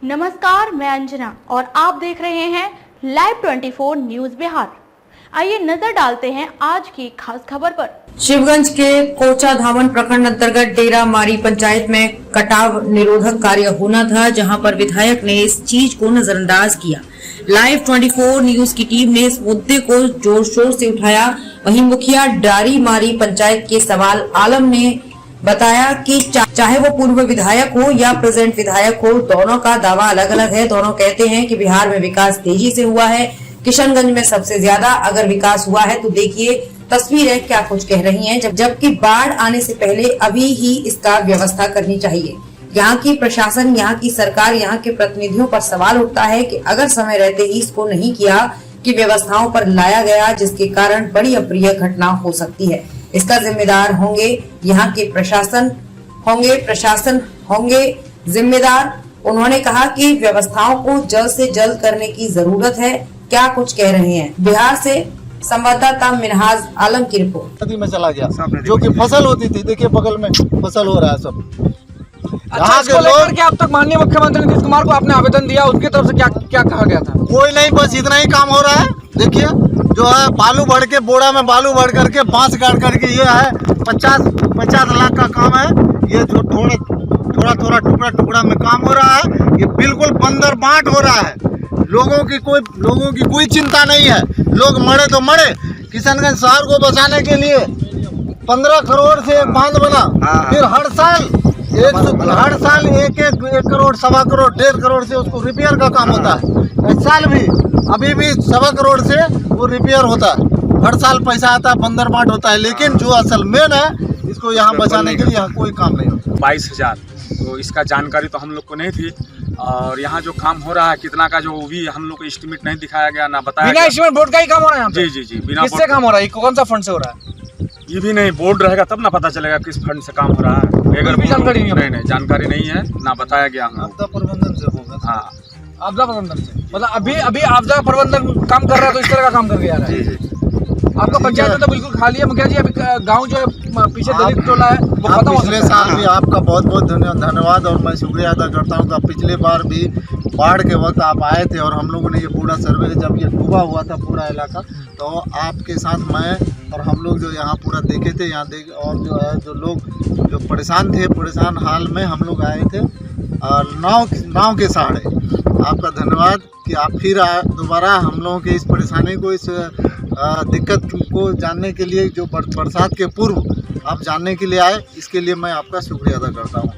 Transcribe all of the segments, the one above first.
नमस्कार, मैं अंजना और आप देख रहे हैं लाइव 24 न्यूज बिहार। आइए नजर डालते हैं आज की खास खबर पर। शिवगंज के कोचा धावन प्रखंड अंतर्गत डेरा मारी पंचायत में कटाव निरोधक कार्य होना था, जहां पर विधायक ने इस चीज को नजरअंदाज किया। लाइव 24 न्यूज की टीम ने इस मुद्दे को जोर शोर से उठाया। वहीं मुखिया डारी मारी पंचायत के सवाल आलम ने बताया कि चाहे वो पूर्व विधायक हो या प्रेजेंट विधायक हो, दोनों का दावा अलग अलग है। दोनों कहते हैं कि बिहार में विकास तेजी से हुआ है, किशनगंज में सबसे ज्यादा अगर विकास हुआ है तो देखिए तस्वीरें क्या कुछ कह रही हैं। जबकि बाढ़ आने से पहले अभी ही इसका व्यवस्था करनी चाहिए। यहाँ की प्रशासन, यहाँ की सरकार, यहाँ के प्रतिनिधियों पर सवाल उठता है कि अगर समय रहते ही इसको नहीं किया कि व्यवस्थाओं पर लाया गया, जिसके कारण बड़ी अप्रिय घटना हो सकती है। इसका जिम्मेदार होंगे यहाँ के प्रशासन होंगे जिम्मेदार। उन्होंने कहा कि व्यवस्थाओं को जल्द से जल्द करने की जरूरत है। क्या कुछ कह रहे हैं, बिहार से संवाददाता मिनहाज आलम की रिपोर्ट। नदी में चला गया, जो कि फसल होती थी, देखिए बगल में फसल हो रहा है सब। अच्छा, इसको लेकर के अब तक माननीय मुख्यमंत्री नीतीश कुमार को आपने आवेदन दिया, उनकी तरफ से क्या कहा गया था? कोई नहीं, बस इतना ही काम हो रहा है। देखिए जो है बालू भर के बोरा में बालू भर करके बांस काट करके ये है 50 लाख का काम है। ये जो थोड़ा टुकड़ा में काम हो रहा है, ये बिल्कुल बंदर बांट हो रहा है। लोगों की कोई चिंता नहीं है। लोग मरे तो मरे। किशनगंज शहर को बचाने के लिए 15 करोड़ से एक बांध बना, फिर हर साल 1 करोड़, 1.25 करोड़, 1.5 करोड़ से उसको रिपेयर का काम होता है। इस साल भी अभी भी 1.25 करोड़ से वो रिपेयर होता है। हर साल पैसा आता है, बंदर बांट होता है। लेकिन जो असल मेन है, इसको यहाँ बचाने के लिए यहाँ कोई काम नहीं होता। 22,000, तो इसका जानकारी तो हम लोग को नहीं थी। और यहाँ जो काम हो रहा है कितना का, जो भी हम लोग को एस्टिमेट नहीं दिखाया गया, ना बताया बिना एस्टिमेट बोर्ड का ही काम हो रहा है यहाँ पे? जी बिना। किससे काम हो रहा है? कौन सा फंड से हो रहा है? ये भी नहीं, बोर्ड रहेगा तब ना पता चलेगा किस फंड से काम हो रहा है। अगर भी जानकारी नहीं जानकारी नहीं है, ना बताया गया। आपदा प्रबंधन से होगा। हाँ, आपदा प्रबंधन से, मतलब अभी आपदा प्रबंधन काम कर रहा है, तो इस तरह का काम करके आ रहा है। जी। आपका पंचायत में तो बिल्कुल खाली है मुखिया जी। अभी गांव जो है पीछे दलित टोला है, वो खत्म हो पिछले साल भी आपका बहुत बहुत धन्यवाद और मैं शुक्रिया अदा करता हूँ कि पिछले बार भी बाढ़ के वक्त आप आए थे और हम लोगों ने ये पूरा सर्वे, जब ये डूबा हुआ था पूरा इलाका, तो आपके साथ मैं और हम लोग जो यहाँ पूरा देखे थे, यहाँ देख, और जो है जो लोग जो परेशान थे, परेशान हाल में हम लोग आए थे नाव के सहारे। आपका धन्यवाद कि आप फिर दोबारा हम लोगों के इस परेशानी को, इस दिक्कत को जानने के लिए, जो बरसात के पूर्व आप जानने के लिए आए, इसके लिए मैं आपका शुक्रिया अदा करता हूँ।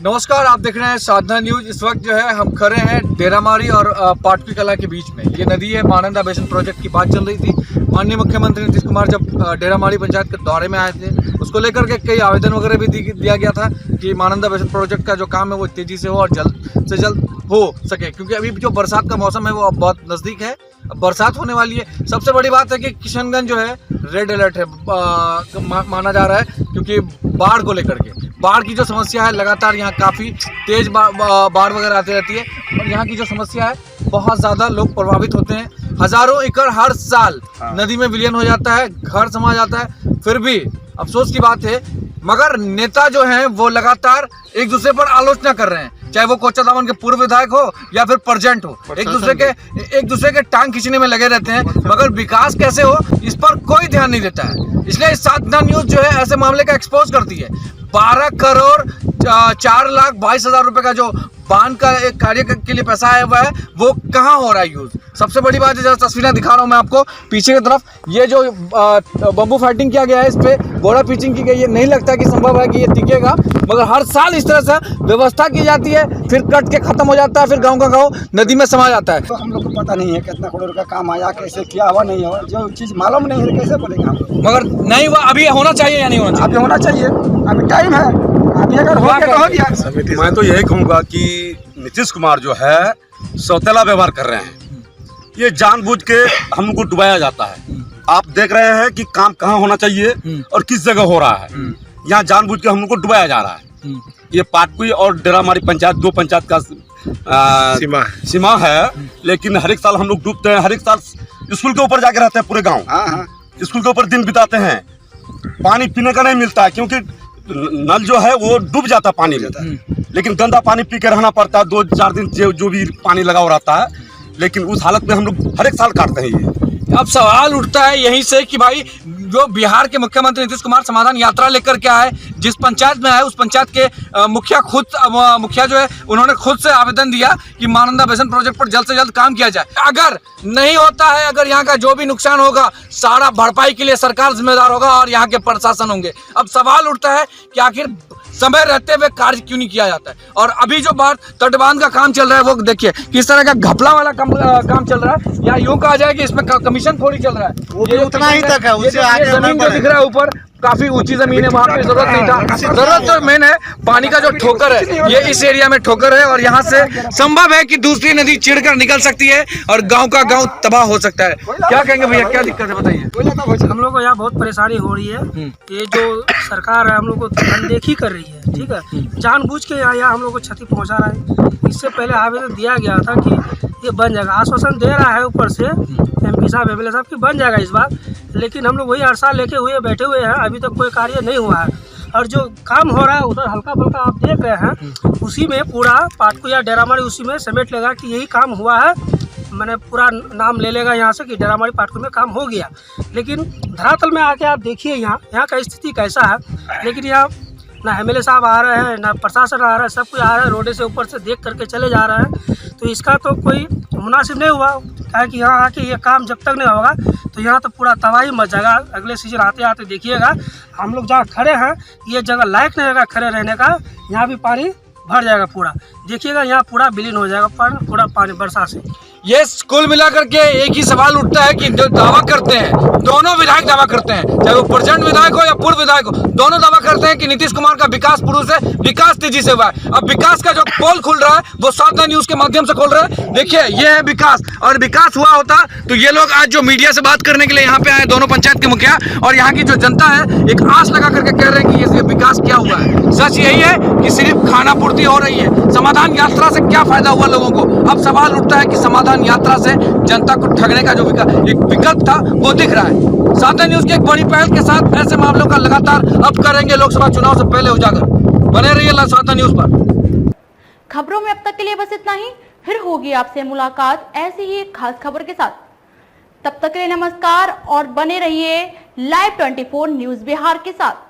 नमस्कार, आप देख रहे हैं साधना न्यूज। इस वक्त जो है हम खड़े हैं डेरामारी और पाटपी कला के बीच में। ये नदी है, महानंदा बेसिन प्रोजेक्ट की बात चल रही थी। माननीय मुख्यमंत्री नीतीश कुमार जब डेरामारी पंचायत के दौरे में आए थे, उसको लेकर के कई आवेदन वगैरह भी दिया गया था कि महानंदा बेसिन प्रोजेक्ट का जो काम है वो तेजी से हो और जल्द से जल्द हो सके, क्योंकि अभी जो बरसात का मौसम है वो अब बहुत नज़दीक है। अब बरसात होने वाली है। सबसे बड़ी बात है कि किशनगंज जो है रेड अलर्ट है माना जा रहा है, क्योंकि बाढ़ को लेकर के, बाढ़ की जो समस्या है, लगातार यहाँ काफ़ी तेज बाढ़ वगैरह आती रहती है और यहाँ की जो समस्या है, बहुत ज़्यादा लोग प्रभावित होते हैं। हज़ारों एकड़ हर साल नदी में विलीन हो जाता है, घर समा जाता है। फिर भी अफसोस की बात है, मगर नेता जो हैं वो लगातार एक दूसरे पर आलोचना कर रहे हैं, चाहे वो कोचा धावन के पूर्व विधायक हो या फिर प्रेजेंट हो। एक दूसरे के टांग खींचने में लगे रहते हैं, मगर विकास कैसे हो इस पर कोई ध्यान नहीं देता है। इसलिए साधना न्यूज जो है ऐसे मामले का एक्सपोज करती है। 12 करोड़ 4,22,000 रुपए का जो बांध का एक कार्य के लिए पैसा आया हुआ है, वो कहाँ हो रहा है यूज? सबसे बड़ी बात है, जरा तस्वीरें दिखा रहा हूँ मैं आपको पीछे की तरफ। ये जो बम्बू फाइटिंग किया गया है, इस पे बोरा पिचिंग की गई है। नहीं लगता कि संभव है कि ये टिकेगा, मगर हर साल इस तरह से व्यवस्था की जाती है, फिर कट के खत्म हो जाता है, फिर गाँव का गाँव नदी में समा जाता है। तो हम लोग को पता नहीं है कितना करोड़ का काम आया, कैसे किया हुआ, नहीं हुआ, जो चीज़ मालूम नहीं है कैसे बोलेगा। मगर नहीं हुआ, अभी होना चाहिए या नहीं होना चाहिए? अभी होना चाहिए, अभी टाइम है, अभी अगर हो गया तो हो गया। मैं तो यही कहूँगा कि नीतीश कुमार जो है सौतेला व्यवहार कर रहे हैं। ये जानबूझ के हमको डुबाया जाता है। आप देख रहे हैं कि काम कहाँ होना चाहिए और किस जगह हो रहा है। यहाँ जानबूझ के हमको डुबाया जा रहा है। ये पाटपी और डेरामारी पंचायत, 2 पंचायत का सीमा है, लेकिन हर एक साल हम लोग डूबते हैं। हर एक साल स्कूल के ऊपर जाके रहते हैं पूरे गाँव, स्कूल के ऊपर दिन बिताते हैं। पानी पीने का नहीं मिलता है, क्योंकि नल जो है वो डूब जाता पानी में। लेकिन गंदा पानी पी के रहना पड़ता है। 2-4 दिन जो भी पानी लगा हुआ रहता है, लेकिन उस हालत में हम लोग हर एक साल काटते हैं ये। अब सवाल उठता है यहीं से कि भाई जो बिहार के मुख्यमंत्री नीतीश कुमार समाधान यात्रा लेकर के आए, जिस पंचायत में आए उस पंचायत के मुखिया जो है उन्होंने खुद से आवेदन दिया कि महानंदा बेसिन प्रोजेक्ट पर जल्द से जल्द काम किया जाए। अगर नहीं होता है, अगर यहाँ का जो भी नुकसान होगा सारा भरपाई के लिए सरकार जिम्मेदार होगा और यहाँ के प्रशासन होंगे। अब सवाल उठता है कि आखिर समय रहते हुए कार्य क्यों नहीं किया जाता है। और अभी जो बात तटबांध का काम चल रहा है वो देखिए किस तरह का घपला वाला काम चल रहा है, या यूं कहा जाए कि इसमें कमीशन थोड़ी चल रहा है। वो भी उतना ही तक है, उससे आगे जमीन जो दिख रहा है ऊपर काफी ऊंची जमीन है, वहाँ पे जरूरत नहीं था। जरूरत तो मेन है पानी का जो ठोकर है, ये इस एरिया में ठोकर है और यहाँ से संभव है कि दूसरी नदी चिढ़कर निकल सकती है और गांव का गांव तबाह हो सकता है। क्या कहेंगे भैया, क्या दिक्कत है बताइए। हम लोग को यहाँ बहुत परेशानी हो रही है। ये जो सरकार है हम लोग को अनदेखी कर रही है, ठीक है, जानबूझ के यहाँ हम लोग को क्षति पहुँचा रहा है। इससे पहले आवेदन दिया गया था कि ये बन जाएगा, आश्वासन दे रहा है ऊपर से MP साहब MLA साहब की बन जाएगा इस बार, लेकिन हम लोग वही अरसा लेके हुए बैठे हुए हैं, अभी तक कोई कार्य नहीं हुआ है। और जो काम हो रहा है उधर हल्का फुल्का आप देख रहे हैं, उसी में पूरा पाटकू या डेरामारी उसी में समेट लेगा कि यही काम हुआ है, मैंने पूरा नाम ले लेगा यहाँ से कि डेरामारी पाटकू में काम हो गया। लेकिन धरातल में आके आप देखिए यहाँ का स्थिति कैसा है। लेकिन यहाँ ना MLA साहब आ रहे हैं, ना प्रशासन आ रहा है, सब कुछ आ रहा है, रोडे से ऊपर से देख करके चले जा रहे हैं। तो इसका तो कोई मुनासिब नहीं हुआ, क्या कि यहाँ आके ये काम जब तक नहीं होगा तो यहाँ तो पूरा तबाही मच जाएगा। अगले सीजन आते आते देखिएगा हम लोग जहाँ खड़े हैं ये जगह लायक नहीं रहेगा खड़े रहने का, यहाँ भी पानी भर जाएगा पूरा, देखिएगा यहाँ पूरा विलीन हो जाएगा पूरा पानी बरसात से। ये कुल मिलाकर के एक ही सवाल उठता है कि जो दावा करते हैं, दोनों विधायक दावा करते हैं, चाहे वो प्रेजेंट विधायक हो या पूर्व विधायक हो, दोनों दावा करते हैं कि नीतीश कुमार का विकास पुरुष है, विकास तेजी से हुआ है। अब विकास का जो पोल खुल रहा है वो साधना न्यूज के माध्यम से खोल रहा है। देखिए ये है विकास, और विकास हुआ होता तो ये लोग आज जो मीडिया से बात करने के लिए यहाँ पे आए, दोनों पंचायत के मुखिया और यहाँ की जो जनता है, एक आस लगा करके कह रहे हैं कि ये विकास क्या हुआ है। सच यही है कि सिर्फ खाना पूर्ति हो रही है, समाधान यात्रा से क्या फायदा हुआ लोगों को। अब सवाल उठता है कि समाधान यात्रा से जनता को ठगने का जो एक विकल्प था वो दिख रहा है। साधना न्यूज की एक बड़ी पहल के साथ ऐसे मामलों का लगातार अब करेंगे लोकसभा चुनाव से पहले उजागर। बने रहिए साधना न्यूज पर। खबरों में अब तक के लिए बस इतना ही, फिर होगी आपसे मुलाकात ऐसी ही एक खास खबर के साथ। तब तक के लिए नमस्कार और बने रहिए Live 24 न्यूज बिहार के साथ।